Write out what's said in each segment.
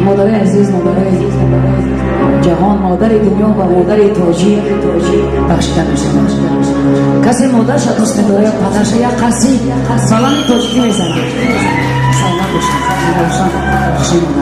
مادر عزیز، جهان، مادر دنیا و مادر تاجی بخشیده میشه. کسی مادرش دوست نداره یا پدرش یا قصی سلام تاجیکی میزنه. سلام باشید.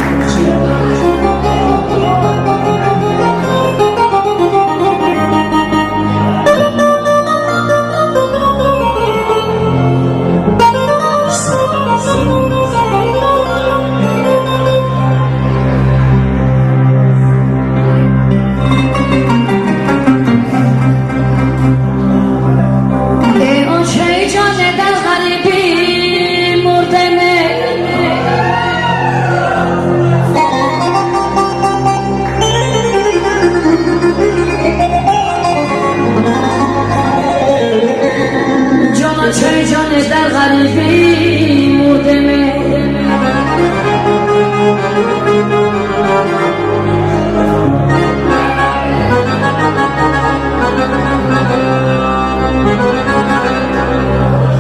چه جان در غریبی مردمه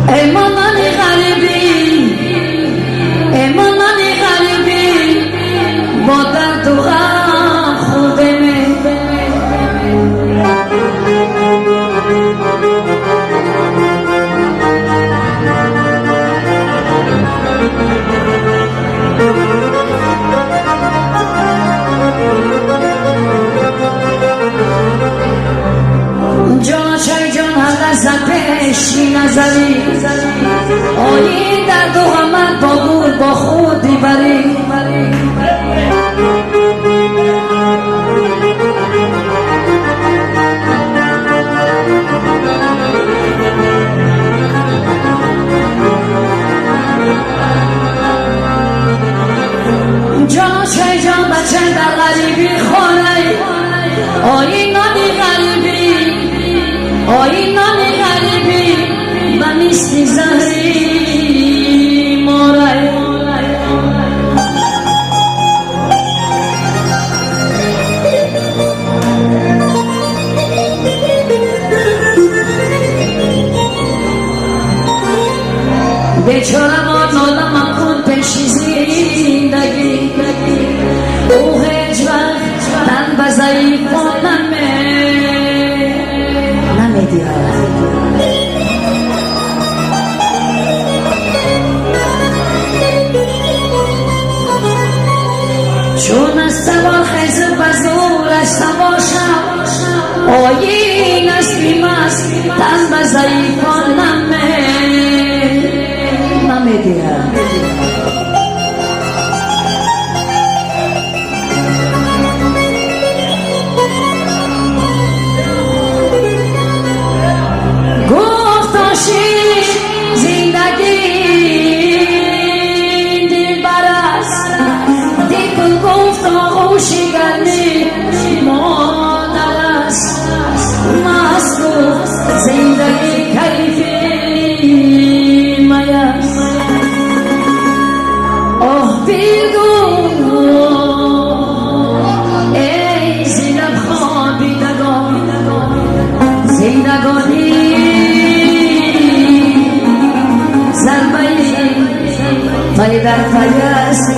ای مانانی غریبی، ای مانانی غریبی با درد و غم خودمه. جان چای جان هر لحظه پیشی نظری آیی درد و غمت با گور با خودی بری. جان چای جان بچه در غریبی خانه آیی نانی غریبی، آیی نانی غریبی و نیستی زهری ماره. بیچاره ما نالم کن پیشی زندگی او هیچ وقت تن به ضعیفانم نمیدی. چون از سوال خیزر بزورش سواشم آیین است بیمست تن به ضعیفانم نمیدی. در فیاسی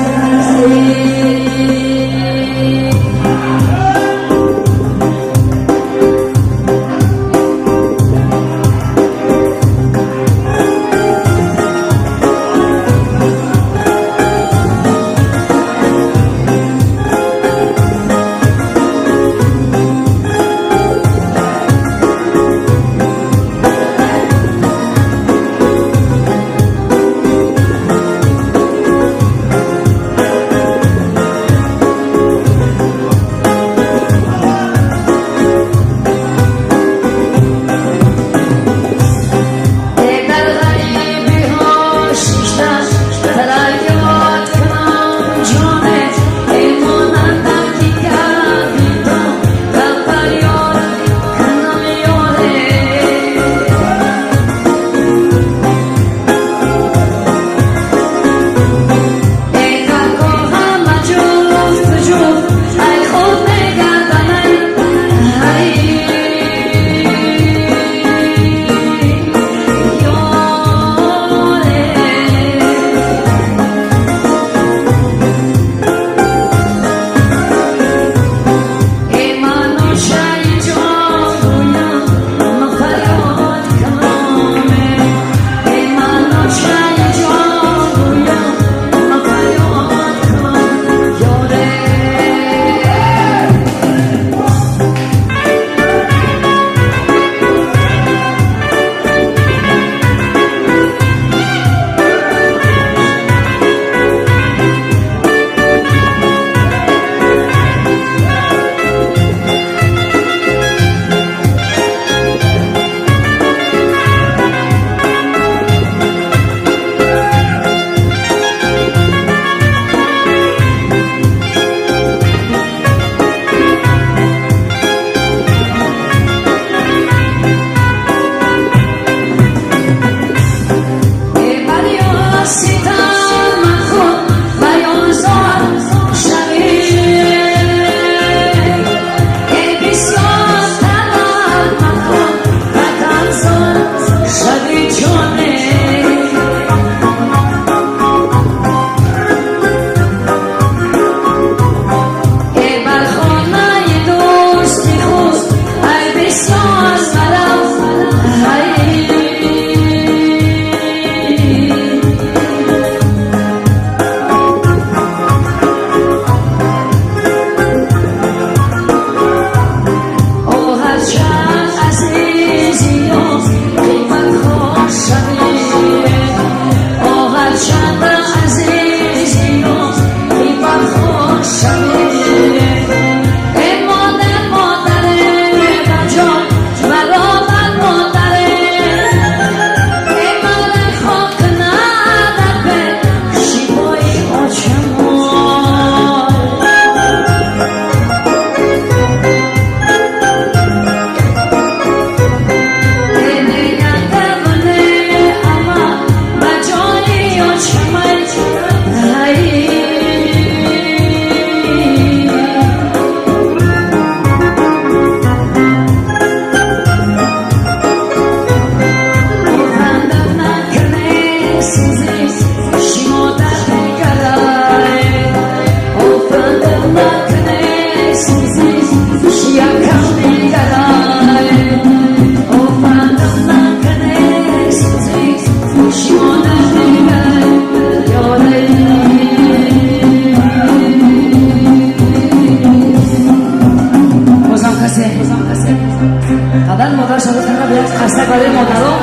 پدر مادر شدستان بیاد خسته برای مادرها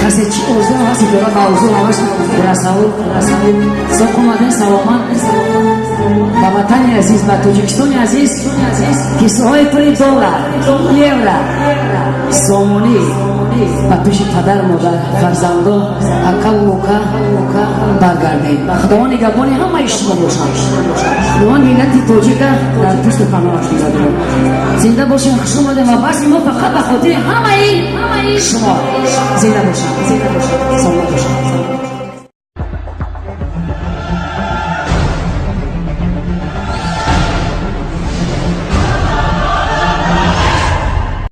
کسی چی اوزده هستی دارا موضوع همش رسول ساق اومدن سوامان با وطن عزیز با توجیکستان عزیز کیسه های پری دولار لیورا سومونی و پیش پدر مادر فرزندان اکا و اوکا برگردید خداوند نگهبان همه اشتباه باشند خداوند ملت تاجیک در پشت پناهش می‌گذارد زنده باشین خوش اومدید و بس ما فقط به خاطر همه شما زنده باشید سلامت باشید